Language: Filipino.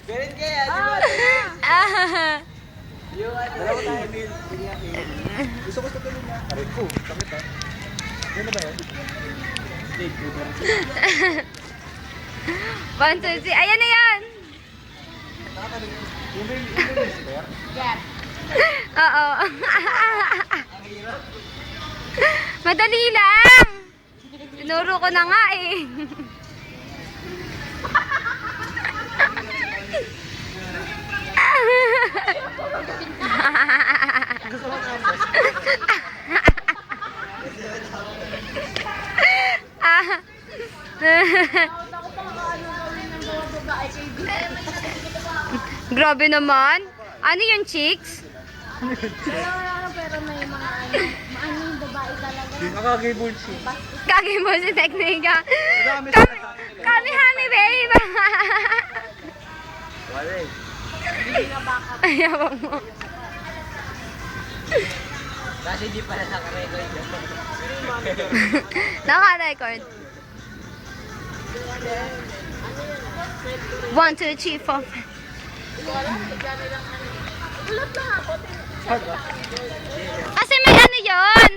Ganun kaya, di ba? Yung ano, dalawa tayo, Bill. Gusto ko sa tuloy niya. Aray ko, sakit ha. Yan na ba yan? Steak, One, two, three. Ayan na yan. yung may spare? Yes. Oo. Ang hirap. Madali lang. Tinuro ko na nga eh. Gusto ko nga boss. Ako pa ano gawin ng mga babae kay Bill. Grabe naman. Ano yung chicks? Wala pero may mga ano yung babae talaga. Nakakagibol siya. Kagi mo si Teknika. Marami sila sa akin. Kami hami babe. Wala eh. Ayaw mo. Kasi di pala nakarecord. Naka-record. 1, 2, 3, 4. Kasi may ano yon.